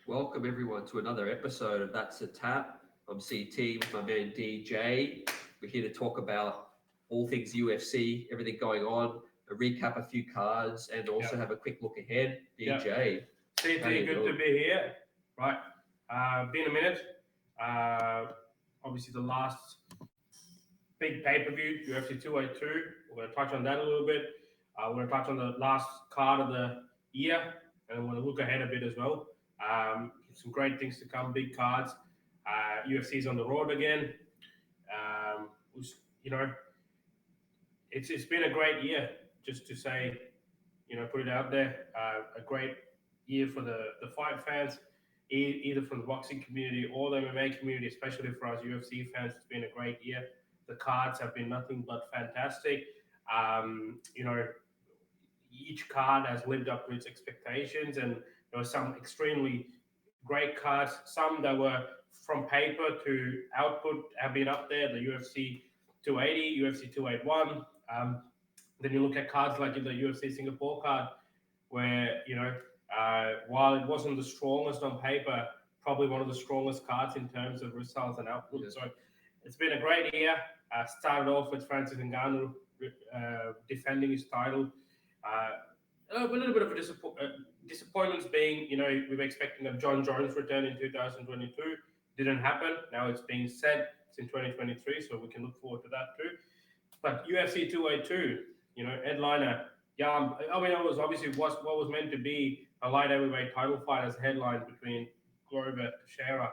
Welcome everyone to another episode of That's a Tap. I'm CT with my man DJ. We're here to talk about all things UFC, everything going on, recap a few cards, and also Yep. have a quick look ahead. Yep. DJ, how CT, you good to doing? be here. Right. Been a minute. Uh, Obviously, the last big pay per view, UFC 282. We're going to touch on that a little bit. We're going to touch on the last card of the year, and we're going to look ahead a bit as well. Some great things to come, big cards. UFC's on the road again. Was, you know, it's been a great year, just to say, put it out there. A great year for the fight fans, either from the boxing community or the MMA community, especially for us UFC fans. It's been a great year. The cards have been nothing but fantastic. Um, you know, each card has lived up to its expectations, and there were some extremely great cards. Some that were from paper to output have been up there. The UFC 280, UFC 281. Then you look at cards like the UFC Singapore card, where while it wasn't the strongest on paper, probably one of the strongest cards in terms of results and output. Yeah. So it's been a great year. Started off with Francis Ngannou defending his title. A little bit of a disappointments being, we were expecting a John Jones return in 2022. Didn't happen. Now it's being said it's in 2023, so we can look forward to that too. But UFC 282, headliner. Yeah, I mean, it was obviously what was meant to be a light heavyweight title fight as a headline between Glover Teixeira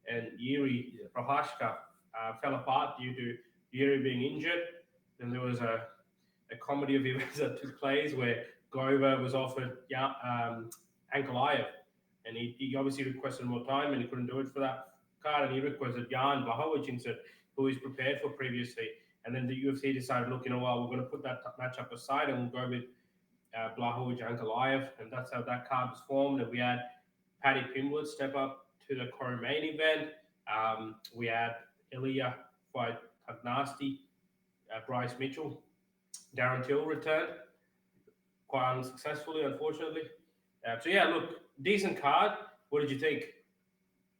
and Yuri Yeah. Prohashka fell apart due to Yuri being injured. Then there was a comedy of events that took place where Glover was offered Ankalaev, and he obviously requested more time and he couldn't do it for that card, and he requested Jan Blachowicz, who he's prepared for previously. And then the UFC decided, look, we're going to put that matchup aside and we'll go with Blachowicz Ankalaev, and that's how that card was formed. And we had Paddy Pimblett step up to the co-main event. We had Ilya fight Tagnasti, Bryce Mitchell, Darren Till returned quite unsuccessfully, unfortunately. So yeah, look, decent card. What did you think?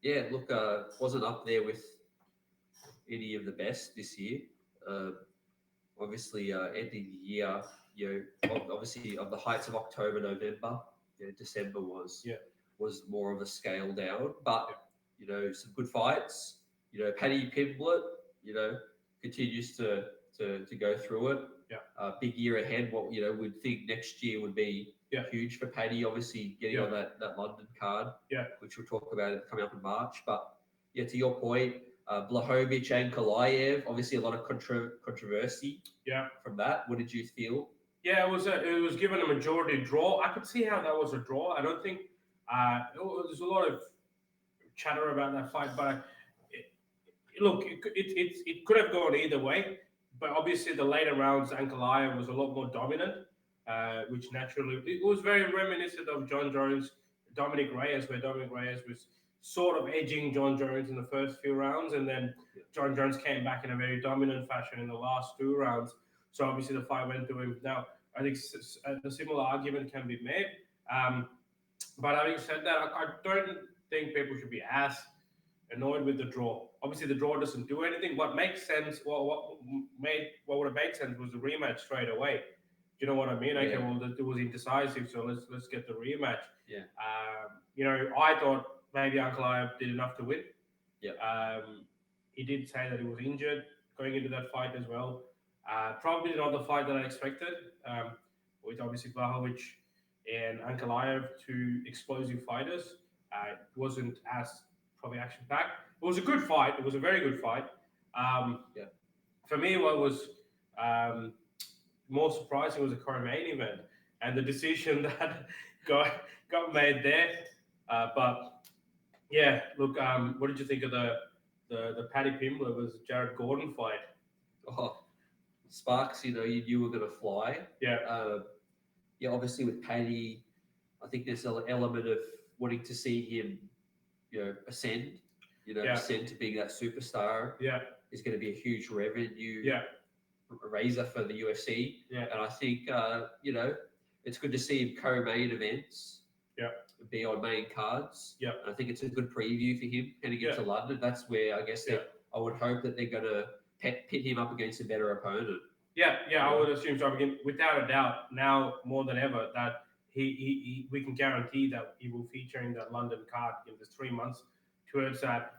Yeah, look, wasn't up there with any of the best this year. Uh, obviously, ending the year, obviously of the heights of October, November, December Yeah. was more of a scale down, but Yeah. some good fights. Paddy Pimblett, continues to go through it. Yeah. Big year ahead. What we'd think next year would be huge for Paddy. Obviously, getting on that London card, which we'll talk about coming up in March. But yeah, to your point, Blachowicz and Kalaev, obviously a lot of controversy. From that, what did you feel? Yeah, it was given a majority draw. I could see how that was a draw. I don't think there's a lot of chatter about that fight, but look, it could have gone either way. But obviously, the later rounds, Ankalaev was a lot more dominant, which naturally it was very reminiscent of John Jones, Dominic Reyes, where Dominic Reyes was sort of edging John Jones in the first few rounds, and then John Jones came back in a very dominant fashion in the last two rounds. So obviously the fight went to him. Now I think a similar argument can be made. But having said that, I don't think people should be as annoyed with the draw. Obviously, the draw doesn't do anything. What makes sense, what would have made sense was the rematch straight away. Do you know what I mean? Okay, well, it was indecisive, so let's get the rematch. Yeah. I thought maybe Ankalaev did enough to win. Yeah. He did say that he was injured going into that fight as well. Probably not the fight that I expected. With obviously Blachowicz and Ankalaev, two explosive fighters. It wasn't as probably action packed. It was a good fight. It was a very good fight. For me, what was more surprising was the co-main event and the decision that got made there. But yeah, look, what did you think of the Paddy Pimblett was Jared Gordon fight? Oh, Sparks, you knew were going to fly. Yeah. Obviously with Paddy, I think there's an element of wanting to see him, ascend. Ascend to being that superstar. Yeah. Is going to be a huge revenue. Yeah. Raiser for the UFC. Yeah. And I think, it's good to see him co-main events. be on main cards. Yeah. And I think it's a good preview for him heading into London. That's where I guess I would hope that they're going to pit him up against a better opponent. Yeah, I would assume so. Again, without a doubt, now more than ever, that we can guarantee that he will feature in that London card in the 3 months towards that.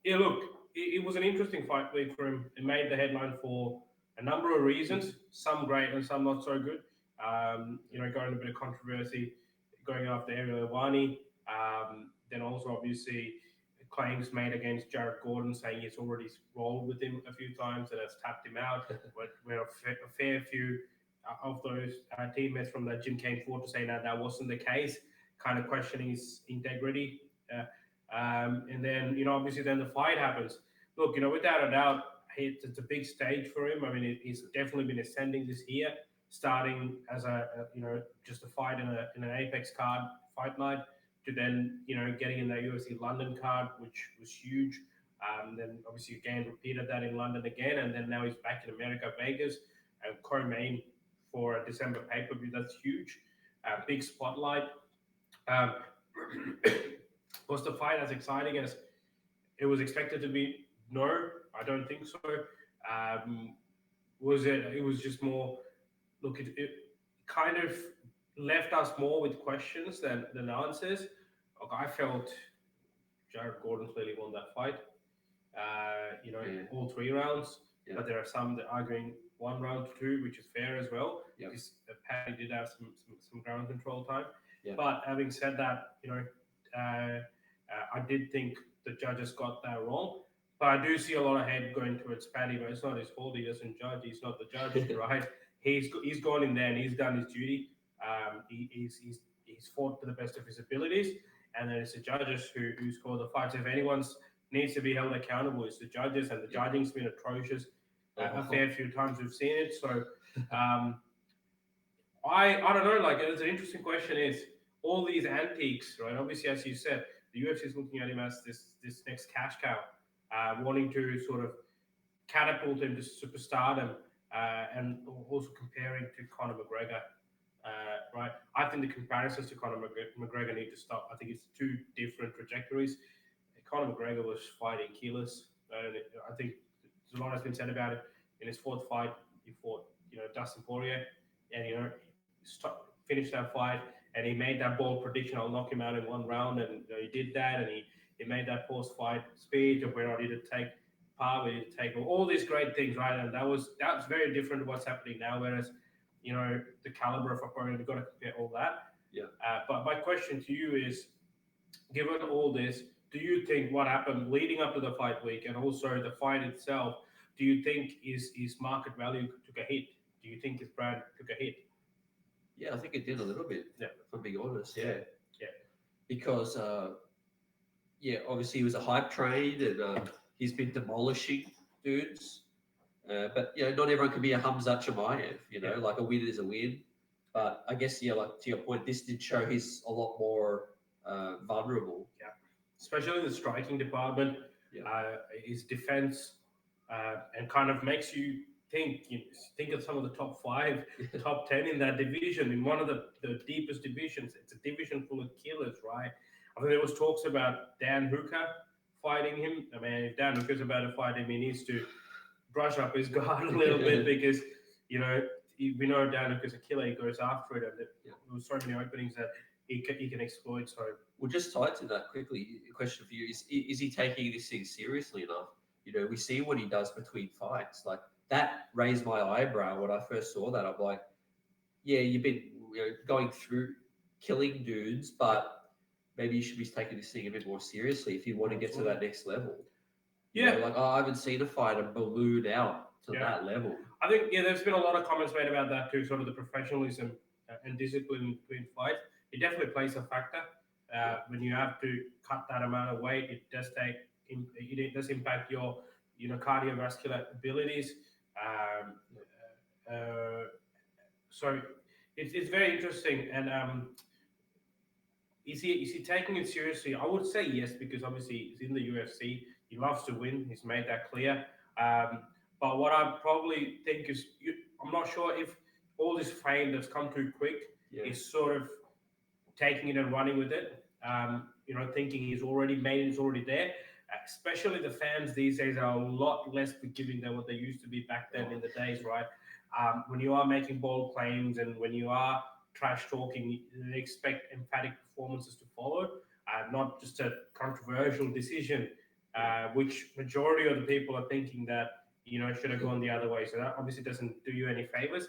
Look, it was an interesting fight week for him. It made the headline for a number of reasons, some great and some not so good. Going a bit of controversy, going after Ariel Ivani. Then also, obviously, claims made against Jared Gordon saying he's already rolled with him a few times and has tapped him out. Where a fair few of those teammates from that gym came forward to say that wasn't the case, kind of questioning his integrity. And then, obviously then the fight happens. Look, without a doubt, it's a big stage for him. I mean, he's definitely been ascending this year, starting as just a fight in an Apex card fight night, to then, getting in the UFC London card, which was huge. Then obviously again repeated that in London again, and then now he's back in America, Vegas, and co-main for a December pay-per-view. That's huge. Big spotlight. Was the fight as exciting as it was expected to be? No, I don't think so. Was it? It was just more. Look, it kind of left us more with questions than answers. Look, I felt Jared Gordon clearly won that fight. All 3 rounds. Yeah. But there are some that are arguing 1 round to 2, which is fair as well. Yeah. Because Paddy did have some ground control time. Yeah. But having said that, I did think the judges got that wrong. But I do see a lot of head going towards Paddy, but it's not his fault. He doesn't judge. He's not the judge, right? He's gone in there and he's done his duty. He's fought to the best of his abilities, and then it's the judges who score the fights. If anyone needs to be held accountable, it's the judges, and the judging's been atrocious. A fair few times we've seen it. So I don't know. Like, it's an interesting question. Is all these antiques, right? Obviously, as you said, the UFC is looking at him as this next cash cow, wanting to sort of catapult him to superstardom, and also comparing to Conor McGregor. Right, I think the comparisons to Conor McGregor need to stop. I think it's 2 different trajectories. Conor McGregor was fighting killers. I think there's a lot has been said about it. In his 4th fight, he fought, Dustin Poirier, and finished that fight, and he made that bold prediction: I'll knock him out in 1 round, and he did that, and he made that post-fight speech of where I did take part, where he did take all these great things, right? And that's very different to what's happening now. Whereas, the caliber of opponent, you've got to compare all that. Yeah. But my question to you is, given all this, do you think what happened leading up to the fight week and also the fight itself, do you think his market value took a hit? Do you think his brand took a hit? Yeah, I think it did a little bit, if I'm being honest. Yeah. Because, obviously he was a hype train, and he's been demolishing dudes. But not everyone can be a Hamzat Chimaev. Like, a win is a win. But I guess, like, to your point, this did show he's a lot more vulnerable. Yeah, especially in the striking department. His defense, and kind of makes you think of some of the top 5, top 10 in that division, in one of the deepest divisions. It's a division full of killers, right? I think there was talks about Dan Hooker fighting him. I mean, if Dan Hooker's about to fight him, he needs to brush up his guard a little bit, because we know Dan Hooker's a killer. He goes after it, and there were so many openings that he can exploit. So we'll just tied to that quickly. A question for you is he taking this thing seriously enough? We see what he does between fights. Like, that raised my eyebrow when I first saw that. I'm like, you've been going through killing dudes, but maybe you should be taking this thing a bit more seriously if you want to get to that next level. Yeah. I haven't seen a fighter balloon out to that level. I think, there's been a lot of comments made about that too, sort of the professionalism and discipline between fights. It definitely plays a factor. When you have to cut that amount of weight, it does impact your cardiovascular abilities. So it's very interesting. And is he taking it seriously? I would say yes, because obviously he's in the UFC. He loves to win. He's made that clear. But what I probably think is, I'm not sure if all this fame that's come too quick is sort of taking it and running with it. Thinking he's already made it, it's already there. Especially the fans these days are a lot less forgiving than what they used to be back then in the days, right? When you are making bold claims and when you are trash talking, they expect emphatic performances to follow, not just a controversial decision, which majority of the people are thinking that should have gone the other way. So that obviously doesn't do you any favors.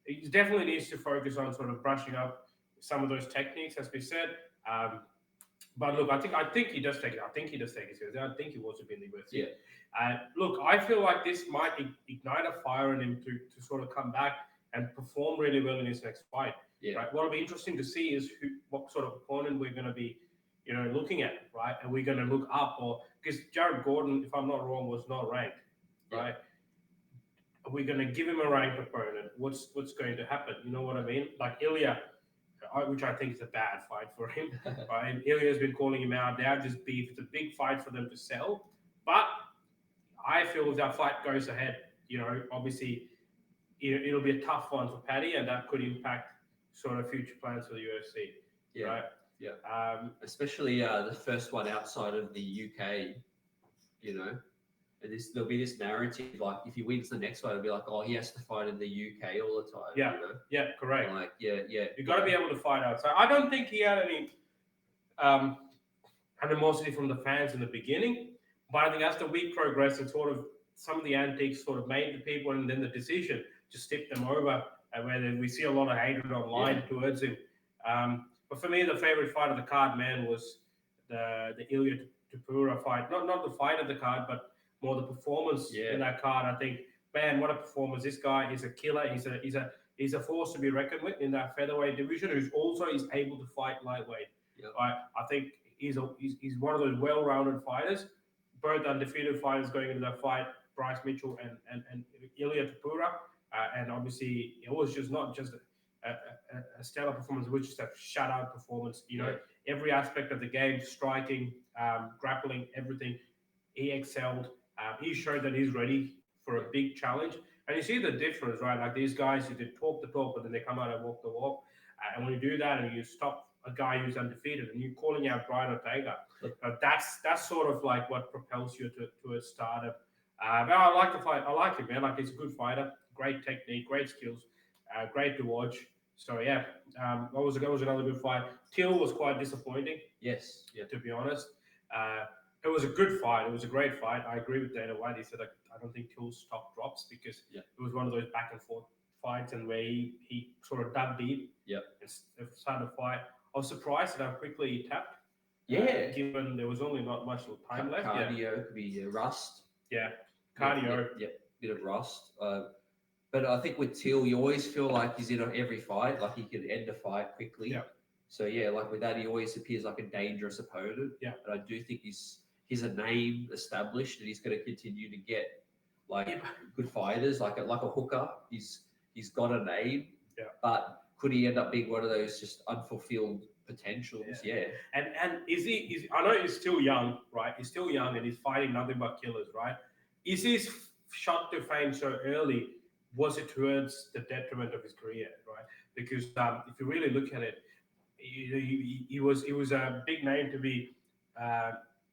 He definitely needs to focus on sort of brushing up some of those techniques, as we said. But look, I think he does take it. I think he does take it seriously. I think he wants to be in the UFC. Yeah. Look, I feel like this might ignite a fire in him to sort of come back and perform really well in his next fight. Yeah. Right. What'll be interesting to see is what sort of opponent we're going to be, looking at, right? And we're going to look up, or because Jared Gordon, if I'm not wrong, was not ranked, right? Are we going to give him a ranked opponent? What's going to happen? You know what I mean? Like Ilya, which I think is a bad fight for him. Right? Ilya's been calling him out. They have this beef. It's a big fight for them to sell. But I feel if that fight goes ahead, obviously it'll be a tough one for Paddy, and that could impact sort of future plans for the UFC. Yeah. Right? Yeah. Especially the first one outside of the UK, and there'll be this narrative like if he wins the next one, it'll be like, oh, he has to fight in the UK all the time. Yeah. Yeah, correct. Like, yeah. You've got to be able to fight outside. I don't think he had any animosity from the fans in the beginning, but I think as the week progressed and sort of some of the antics sort of made the people, and then the decision just tipped them over, and where we see a lot of hatred online towards him. But for me, the favorite fight of the card, man, was the Ilya Tapura fight. Not the fight of the card, but more the performance in that card. I think, man, what a performance! This guy is a killer. He's a force to be reckoned with in that featherweight division. Who's also is able to fight lightweight. Yep. I think he's one of those well-rounded fighters. Both undefeated fighters going into that fight, Bryce Mitchell and Ilya Tapura, and obviously it was just not just a stellar performance, which is a shutout performance. Every aspect of the game, striking, grappling, everything, he excelled. He showed that he's ready for a big challenge. And you see the difference, right? Like these guys who did talk the talk, but then they come out and walk the walk. And when you do that and you stop a guy who's undefeated and you're calling out Brian Ortega, that's sort of like what propels you to a stardom. But I like the fight. I like him, man. Like he's a good fighter, great technique, great skills, great to watch. So yeah, that was another good fight. Till was quite disappointing. Yes. Yeah. To be honest. It was a good fight. It was a great fight. I agree with Dana White. He said, I don't think Till's stock drops because it was one of those back and forth fights and where he sort of dug deep and started to fight. I was surprised at how quickly he tapped. Yeah. Given there was only not much time left. Cardio could be rust. Yeah. Cardio. Yeah. Bit of rust. But I think with Till, you always feel like he's in every fight. Like he could end a fight quickly. Yeah. So yeah, like with that, he always appears like a dangerous opponent. Yeah. But I do think he's a name established, and he's going to continue to get like good fighters, like a hooker. He's got a name. Yeah. But could he end up being one of those just unfulfilled potentials? Yeah. And is he? I know he's still young, right? He's still young, and he's fighting nothing but killers, right? Is his shot to fame so early? Was it towards the detriment of his career, right? Because if you really look at it, he was a big name to be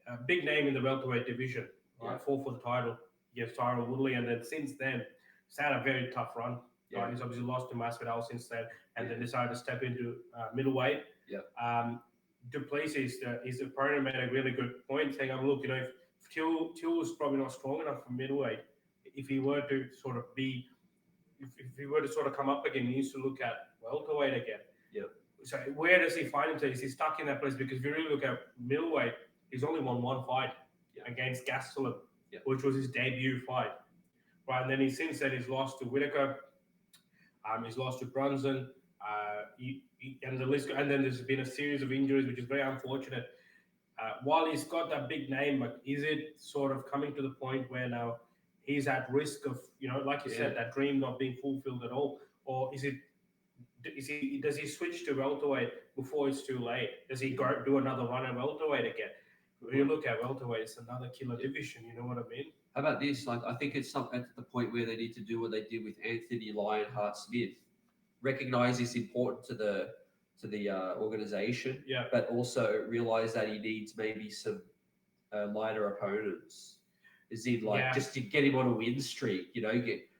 a big name in the welterweight division, right? Fought for the title against Tyron Woodley, and then since then he's had a very tough run. Right? He's obviously lost to Masvidal since then, and then decided to step into middleweight. Duplessis, his opponent, made a really good point, saying, "Look, if Till was probably not strong enough for middleweight. If he were to sort of be, if he were to sort of come up again, he needs to look at welterweight again." So where does he find himself? Is he stuck in that place? Because if you really look at middleweight, he's only won one fight against Gastelum, which was his debut fight. Right, and then since then he's lost to Whitaker, he's lost to Brunson, and the list. And then there's been a series of injuries, which is very unfortunate. While he's got that big name, but is it sort of coming to the point where now he's at risk of, like you said, that dream not being fulfilled at all, or does he switch to welterweight before it's too late? Does he go do another run at welterweight again? When you look at welterweight, it's another killer division. You know what I mean? How about this? Like, I think it's at the point where they need to do what they did with Anthony Lionheart Smith. Recognize it's important to organization. Yeah. But also realize that he needs maybe some lighter opponents. Is in just to get him on a win streak.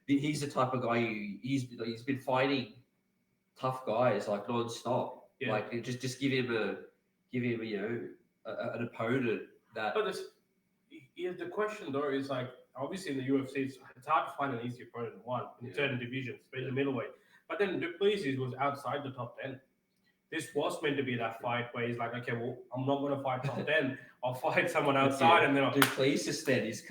He's the type of guy he's been fighting tough guys like non-stop. Yeah. Like just give him an opponent that. But the question though is like obviously in the UFC it's hard to find an easy opponent in certain divisions, especially middleweight. But then Duplessis was outside the top 10. This was meant to be that fight where he's like, okay, well, I'm not going to fight top 10. I'll fight someone outside, and then Duplessis then is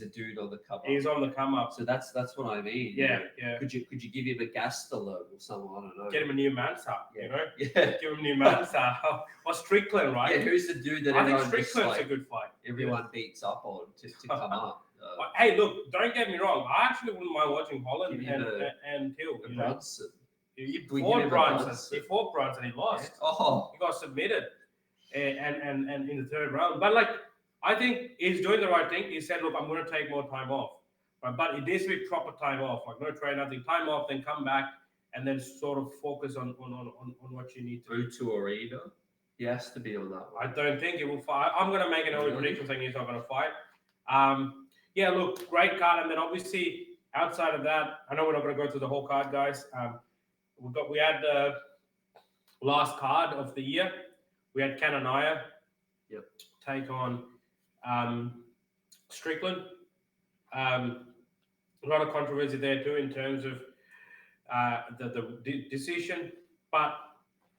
a dude on the come up. He's on the come up. So that's what I mean. Yeah. Could you give him a Gastelum or someone? I don't know. Get him a new Mansa. Yeah. Give him a new Mansa or Strickland, right? Yeah. Who's the dude that I think Strickland's a good fight. Everyone beats up on to come up. Hey, look, don't get me wrong. I actually wouldn't mind watching Holland and Hill. Brunson. He fought Brunson. He lost. Oh. He got submitted, and in the third round. But I think he's doing the right thing. He said, "Look, I'm going to take more time off, right? But it needs to be proper time off. Like no train, nothing. Time off, then come back and then sort of focus on what you need to do." To Arena, he has to be on that one. I don't think he will fight. I'm going to make an early prediction saying he's not going to fight. Yeah, look, great card, and then obviously outside of that, I know we're not going to go through the whole card, guys. We had the last card of the year. We had Kananaya take on Strickland. A lot of controversy there too in terms of the decision, but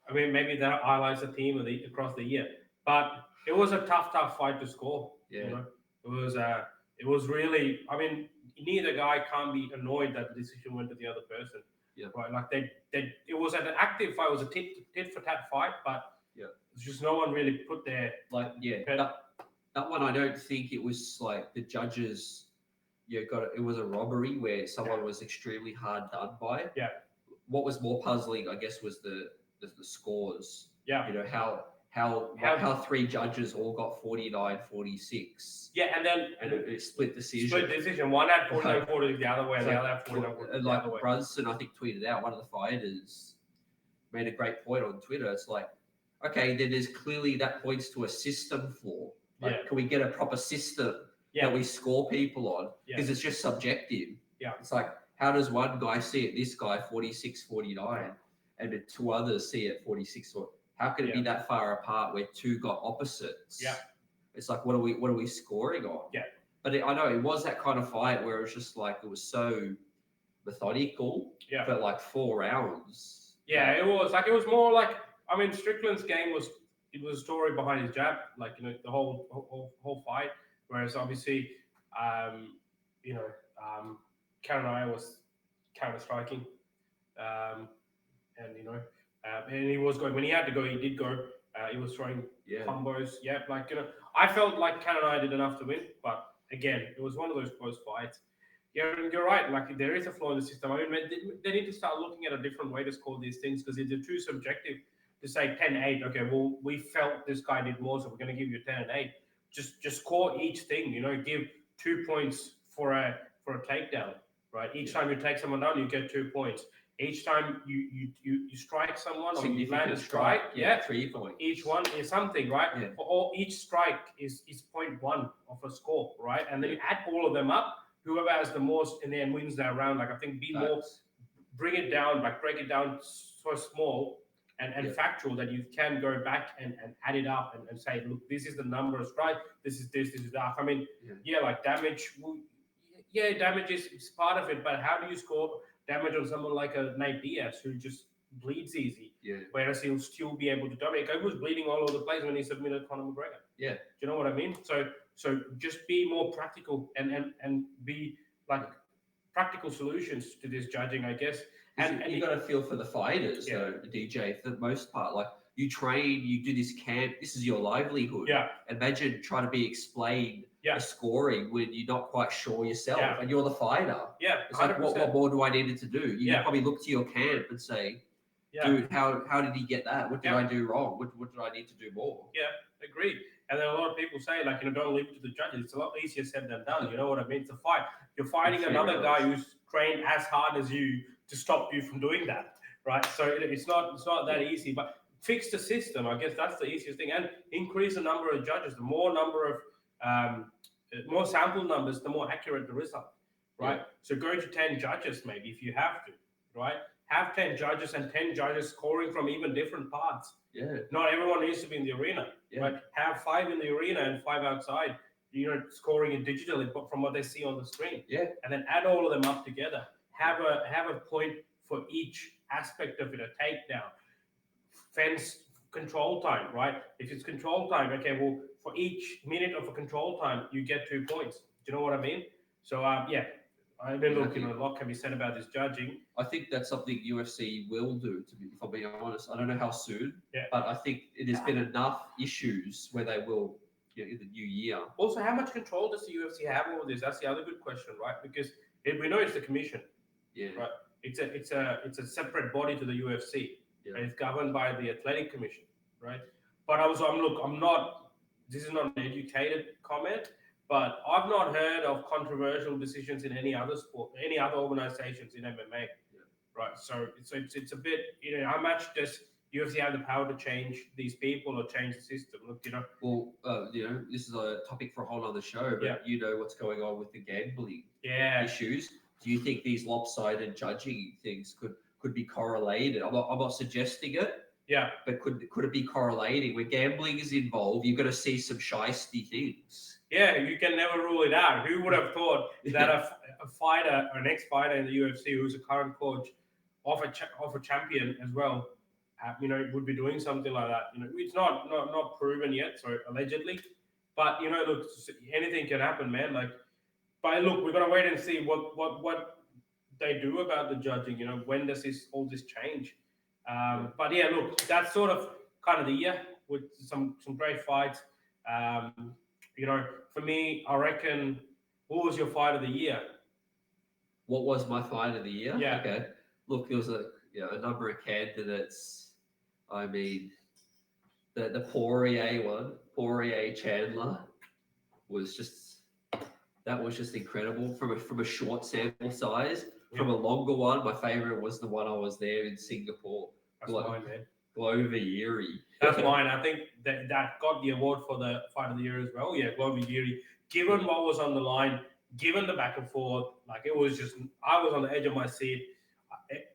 I mean maybe that highlights the theme across the year. But it was a tough fight to score. Yeah, it was really. I mean, neither guy can't be annoyed that the decision went to the other person. Yeah. Right. Like it was an active fight. It was a tit for tat fight, but it's just no one really put their that one. I don't think it was like the judges. It was a robbery where someone was extremely hard done by. Yeah. What was more puzzling, I guess, was the scores. Yeah. How three judges all got 49-46. Yeah, and then it split decision. One had 49-46 the other way, and the other had 49-46 the other way. Brunson, I think, tweeted out, one of the fighters made a great point on Twitter. It's like, okay, then there's clearly that points to a system flaw. Can we get a proper system that we score people on? Because it's just subjective. Yeah. It's like, how does one guy see it, this guy 46-49, and the two others see it 46? How can it be that far apart where two got opposites? Yeah. It's like, what are we scoring on? Yeah. But I know it was that kind of fight where it was just like, it was so methodical. Yeah. But like 4 rounds. Yeah, it was more like, I mean, Strickland's game was a story behind his jab, like, the whole fight. Whereas obviously, Kananaya was counter striking. And he was going, when he had to go, he did go. He was throwing combos. Yeah, I felt like Kananaya did enough to win, but again, it was one of those close fights. Yeah, you're right. Like, there is a flaw in the system. I mean, they need to start looking at a different way to score these things, because they're too subjective to say 10-8. Okay, well, we felt this guy did more, so we're going to give you 10-8. Just score each thing. Give 2 points for a takedown. Right. Each time you take someone down, you get 2 points. Each time you strike someone or you land a strike, 3 points. Each one is something, right? Yeah. For each strike is 0.1 of a score, right? And then you add all of them up. Whoever has the most in the end wins that round. Like, I think bring it down, break it down so small and factual that you can go back and add it up and say, look, this is the number of strike. This is that. I mean, like damage. Damage is part of it, but how do you score damage on someone like a Nate Diaz who just bleeds easy? Yeah. Whereas he'll still be able to dominate. He was bleeding all over the place when he submitted Conor McGregor. Yeah. Do you know what I mean? So just be more practical and be like practical solutions to this judging, I guess. And you got to feel for the fighters, though, DJ, for the most part. Like, you train, you do this camp, this is your livelihood. Yeah. Imagine trying to be explained the scoring when you're not quite sure yourself and you're the fighter. Yeah. It's like, what more do I need to do? You probably look to your camp and say, dude, how did he get that? What did I do wrong? What do I need to do more? Yeah, agreed. And then a lot of people say, like, don't leave it to the judges. It's a lot easier said than done. You know what I mean? It's a fight. You're fighting another guy who's trained as hard as you to stop you from doing that, right? So it's not that easy. But fix the system. I guess that's the easiest thing, and increase the number of judges. The more number of more sample numbers, the more accurate the result, right? Yeah. So go to 10 judges maybe if you have to, right? Have 10 judges and 10 judges scoring from even different parts. Yeah. Not everyone needs to be in the arena, but have 5 in the arena and 5 outside. Scoring it digitally from what they see on the screen. Yeah. And then add all of them up together. Have a point for each aspect of it. A takedown, fence control time, right? If it's control time, okay, well, for each minute of a control time, you get 2 points. Do you know what I mean? So, yeah. I mean, look, a lot can be said about this judging. I think that's something UFC will do, if I'm being honest. I don't know how soon, but I think it has been enough issues where they will in the new year. Also, how much control does the UFC have over this? That's the other good question, right? Because we know it's the commission, right? It's a separate body to the UFC, and it's governed by the athletic commission, right? But I'm not. This is not an educated comment, but I've not heard of controversial decisions in any other sport, any other organizations in MMA, right? So it's a bit, how much does UFC have the power to change these people or change the system? Look, Well, this is a topic for a whole other show, but you know what's going on with the gambling issues. Do you think these lopsided judging things could be correlated? I'm not suggesting it. Yeah. But could it be correlating? Where gambling is involved, you're going to see some shiesty things. Yeah, you can never rule it out. Who would have thought that a fighter, or an ex-fighter in the UFC who's a current coach of a champion as well, would be doing something like that. It's not proven yet, so allegedly. But look, anything can happen, man. But look, we're gonna wait and see what they do about the judging. When does all this change? But yeah, look, that's sort of kind of the year with some great fights. For me, I reckon, what was your fight of the year? What was my fight of the year? Yeah. Okay. Look, there was a number of candidates. I mean, the Poirier one, Poirier Chandler, was just incredible from a short sample size. From a longer one, my favorite was the one I was there in Singapore. That's mine, man. Glover Yuri. That's mine. I think that got the award for the fight of the year as well. Yeah, Glover Yuri. Given what was on the line, given the back and forth, it was just, I was on the edge of my seat.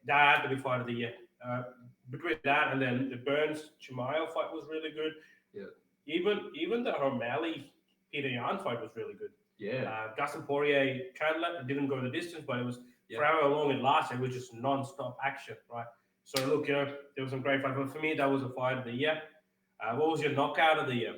That had to be fight of the year. Between that and then the Burns Chimaev fight was really good. Yeah. Even the O'Malley Peter Yan fight was really good. Yeah. Dustin Poirier Chandler didn't go the distance, but it was for however long it lasted, it was just non-stop action, right? So look, there was some great fights. But for me, that was a fight of the year. What was your knockout of the year?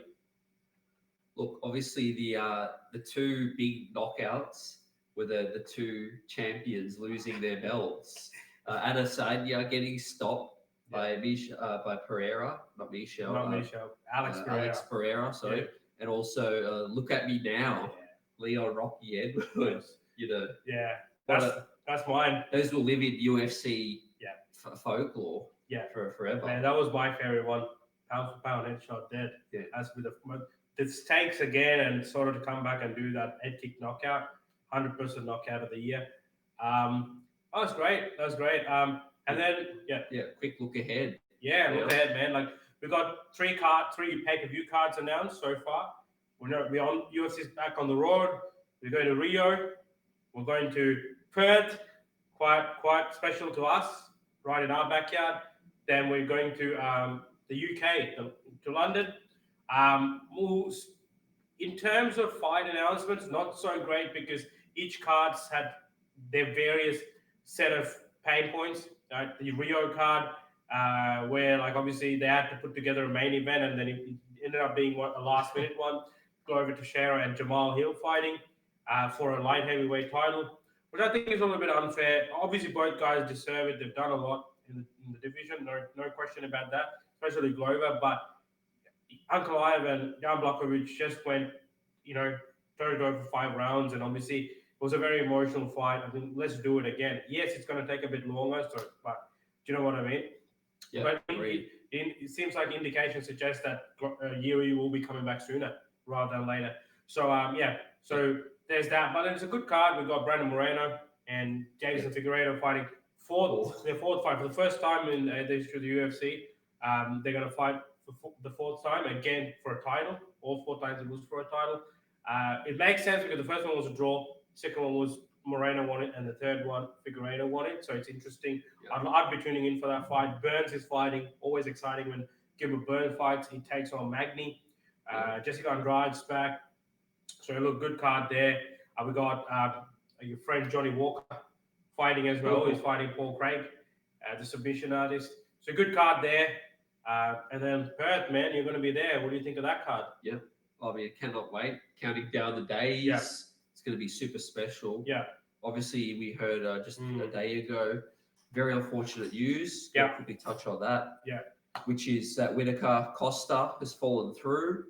Look, obviously the two big knockouts were the two champions losing their belts. Adesanya getting stopped by Pereira, not Michel. Alex Pereira, sorry. Yeah. And also, look at me now, Leon Rocky Edwards. Yeah, that's mine. Those will live in UFC folklore. Yeah, for forever. Man, that was my favorite one. Pound for pound headshot dead. Yeah, as with the stakes again, and sort of to come back and do that head kick knockout, 100% knockout of the year. That was great. And then quick look ahead. Look ahead, man. We've got three pay-per-view cards announced so far. We're on UFC's back on the road. We're going to Rio. We're going to Perth, quite special to us, right in our backyard. Then we're going to the UK, to London. In terms of fight announcements, not so great because each card's had their various set of pain points. The Rio card, where obviously they had to put together a main event, and then it ended up being a last minute one. Glover Teixeira and Jamal Hill fighting for a light heavyweight title, which I think is a little bit unfair. Obviously, both guys deserve it. They've done a lot in the division, no question about that, especially Glover. But Uncle Ivan, Jan Blachowicz just went, toe-to-toe for 5 rounds, and obviously it was a very emotional fight. I think let's do it again. Yes, it's going to take a bit longer, but do you know what I mean? Yeah, but it seems like indications suggest that Yuri will be coming back sooner rather than later. So so there's that. But it's a good card. We've got Brandon Moreno and Jason Figueiredo fighting their fourth fight for the first time in the history of the UFC. They're going to fight for the fourth time again for a title. All 4 times it was for a title. It makes sense because the first one was a draw, second one was Moreno won it, and the third one Figueiredo won it. So it's interesting. Yeah. I'd be tuning in for that fight. Burns is fighting. Always exciting when Gilbert Burns fights. He takes on Magny. Jessica Andrade's back. So a look, good card there. We got your friend Johnny Walker fighting as well. He's fighting Paul Craig, the submission artist. So good card there. And then Perth, man, you're going to be there. What do you think of that card? Yeah, I mean, I cannot wait. Counting down the days. Yeah. It's going to be super special. Yeah. Obviously, we heard just a day ago, very unfortunate news. Yeah. Quickly touch on that. Yeah. Which is that Whittaker Costa has fallen through.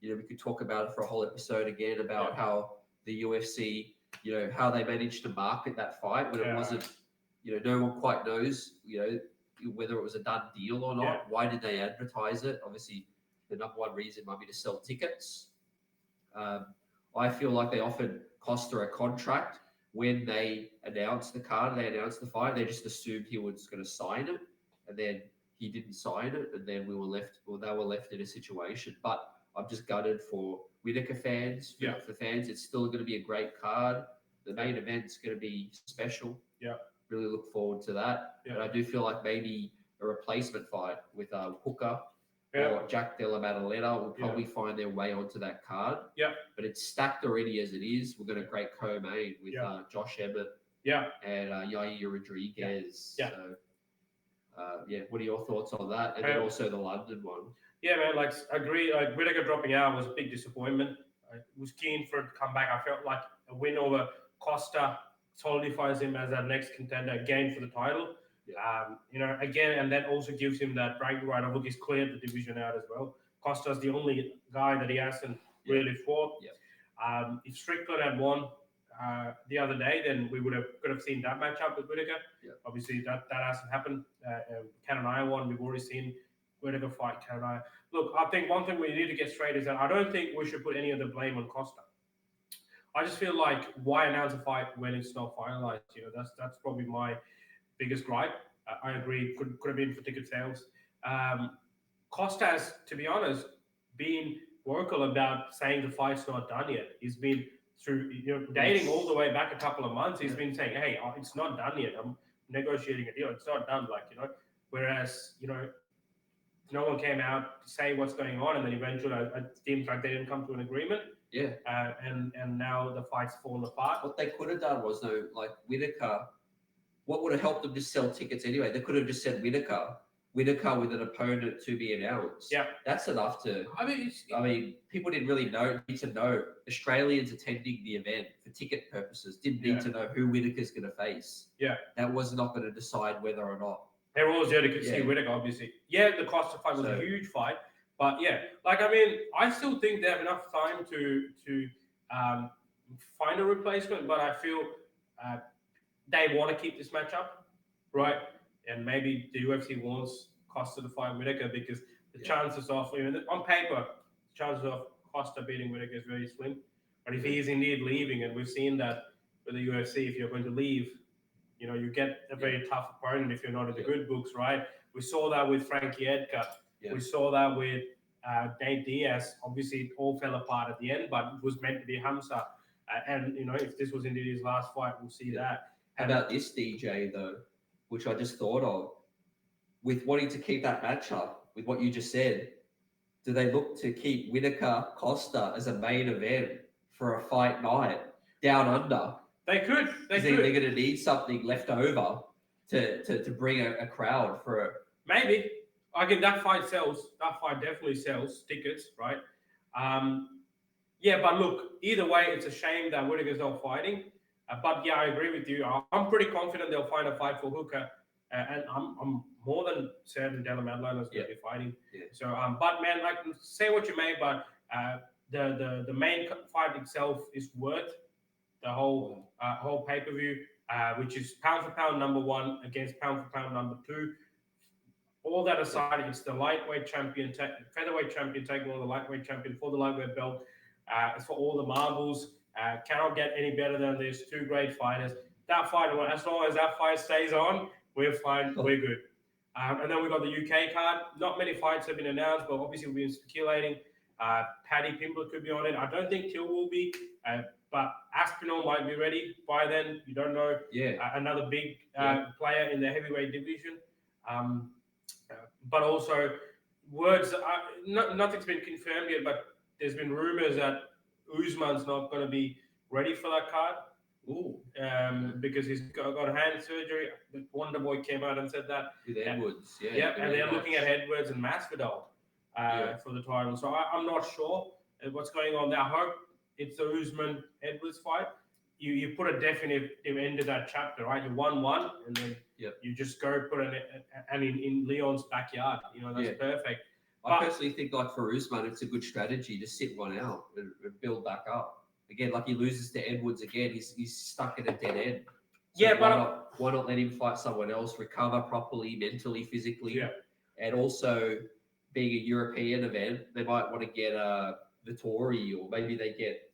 You know, we could talk about it for a whole episode again about how the UFC, you know, how they managed to market that fight when it wasn't, you know, no one quite knows, you know, whether it was a done deal or not. Yeah. Why did they advertise it? Obviously, the number one reason might be to sell tickets. I feel like they offered Costa a contract when they announced the card, they announced the fight. They just assumed he was going to sign it, and then he didn't sign it, and then they were left in a situation. But I'm just gutted for Whittaker fans. For fans, it's still going to be a great card. The main event's going to be special. Yeah. Really look forward to that. Yeah. But I do feel like maybe a replacement fight with Hooker or Jack Della Maddalena will probably find their way onto that card. Yeah. But it's stacked already as it is. We've got a great co-main with Josh Emmett and Yair Rodriguez. Yeah. So, what are your thoughts on that? And then also the London one. Yeah, man, like, agree. Like, Whittaker dropping out was a big disappointment. I was keen for it to come back. I felt like a win over Costa solidifies him as our next contender again for the title. You know, again, and that also gives him that bragging right of, look, he's cleared the division out as well. Costa's the only guy that he hasn't really fought. If Strickland had won the other day, then we could have seen that matchup with Whittaker. Obviously, that hasn't happened. Canonaya won. We've already seen Whittaker fight Canonaya. Look, I think one thing we need to get straight is that I don't think we should put any of the blame on Costa. I just feel like, why announce a fight when it's not finalized? You know, that's probably my biggest gripe. I agree. Could have been for ticket sales. Costa has, to be honest, been vocal about saying the fight's not done yet. He's been through, you know, dating all the way back a couple of months. He's been saying, hey, it's not done yet. I'm negotiating a deal. It's not done, like, you know. Whereas, you know, no one came out to say what's going on, and then eventually it seems like they didn't come to an agreement. Yeah. And now the fight's fallen apart. What they could have done was, though, like Whittaker, what would have helped them just sell tickets anyway? They could have just said Whittaker with an opponent to be announced. Yeah. That's enough to. I mean, people didn't really need to know. Australians attending the event for ticket purposes didn't need to know who Whittaker's going to face. Yeah. That was not going to decide whether or not. They were always there to see Whittaker, obviously. Yeah, the Costa fight was a huge fight. But yeah, like, I mean, I still think they have enough time to find a replacement, but I feel they want to keep this matchup, right? And maybe the UFC wants Costa to fight Whittaker because the chances of, on paper, the chances of Costa beating Whittaker is very slim. But if he is indeed leaving, and we've seen that with the UFC, if you're going to leave, you know, you get a very tough opponent if you're not in the good books, right? We saw that with Frankie Edgar. We saw that with Nate Diaz. Obviously, it all fell apart at the end, but it was meant to be Hamza. And, you know, if this was indeed his last fight, we'll see that. How about this, DJ, though, which I just thought of? With wanting to keep that matchup, with what you just said, do they look to keep Whittaker Costa as a main event for a fight night down under? They could. They're going to need something left over to bring a crowd for it. Maybe. I think that fight sells. That fight definitely sells tickets, right? Yeah, but look, either way, it's a shame that Whittaker's not fighting. But yeah, I agree with you. I'm pretty confident they'll find a fight for Hooker. And I'm more than certain Della Maddalena is going to be fighting. Yeah. So, but man, like, say what you may, but the main fight itself is worth the whole pay-per-view, which is pound for pound number 1 against pound for pound number 2. All that aside, it's the lightweight champion, featherweight champion taking on the lightweight champion for the lightweight belt. It's for all the marbles. Cannot get any better than this. 2 great fighters. That fight, as long as that fight stays on, we're fine. We're good. And then we got the UK card. Not many fights have been announced, but obviously we've been speculating. Paddy Pimblett could be on it. I don't think Till will be, but Aspinall might be ready by then. You don't know. Yeah. Another big player in the heavyweight division. But also words. Nothing's been confirmed yet, but there's been rumors that Usman's not going to be ready for that card. Ooh. Because he's got hand surgery. Wonder Boy came out and said that. With Edwards, yeah. Yeah, and they're looking at Edwards and Masvidal for the title. So I'm not sure what's going on there. I hope it's the Usman Edwards fight. You put a definitive end to that chapter, right? You 1-1, and then you just go put it in Leon's backyard. You know, that's perfect. I personally think, like, for Usman, it's a good strategy to sit one out and build back up. Again, like, he loses to Edwards again, he's stuck at a dead end. So why not let him fight someone else, recover properly, mentally, physically, and also being a European event, they might want to get Vittori, or maybe they get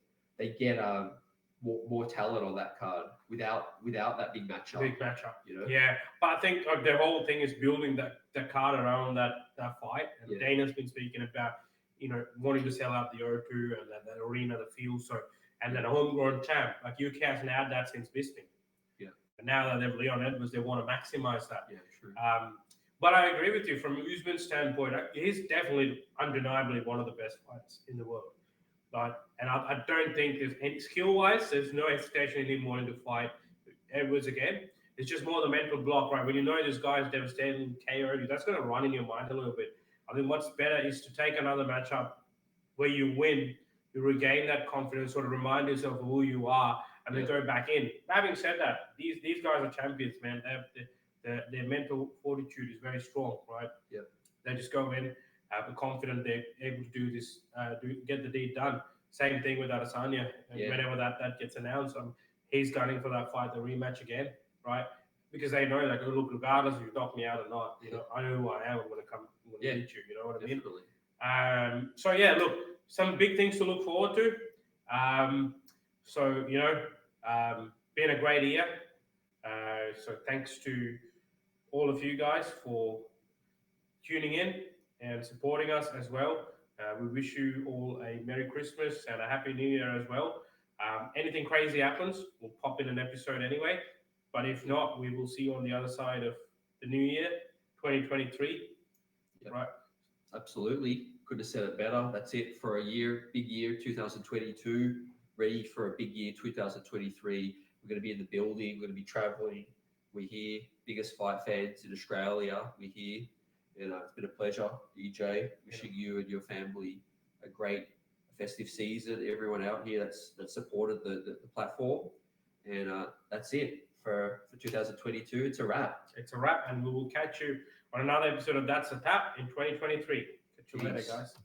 more talent on that card without that big matchup. Big matchup, you know. Yeah, but I think the whole thing is building that card around that fight. And Dana's been speaking about wanting to sell out the O2 and that arena, the field, and then a homegrown champ. Like, UK hasn't had that since Bisping. Yeah. And now that they've Leon Edwards, they want to maximize that. Yeah, true. But I agree with you from Usman's standpoint. He's definitely, undeniably, one of the best fighters in the world. And I don't think there's any skill-wise, there's no hesitation in him wanting to fight Edwards again. It's just more the mental block, right? When you know this guy's devastating KO, that's going to run in your mind a little bit. I think what's better is to take another matchup where you win, you regain that confidence, sort of remind yourself of who you are, and then go back in. Having said that, these guys are champions, man. Their mental fortitude is very strong, right? Yeah. They just go in, be confident they're able to do this, get the deed done. Same thing with Adesanya. Whenever that gets announced, he's gunning for that fight, the rematch again, right? Because they know, like, oh, look, regardless if you knock me out or not, I know who I am. I'm going to beat you. You know what I mean? Definitely. So yeah, look, some big things to look forward to. Been a great year. So thanks to all of you guys for tuning in and supporting us as well. We wish you all a Merry Christmas and a Happy New Year as well. Anything crazy happens, we'll pop in an episode anyway. But if not, we will see you on the other side of the new year, 2023. Yep. Right? Absolutely. Couldn't have said it better. That's it for a year, big year, 2022. Ready for a big year, 2023. We're going to be in the building. We're going to be traveling. We're here. Biggest fight fans in Australia. We're here. And it's been a pleasure, EJ. Wishing you and your family a great festive season. Everyone out here that supported the platform. And that's it for 2022. It's a wrap. It's a wrap, and we will catch you on another episode of That's a Tap in 2023. Catch you later, guys.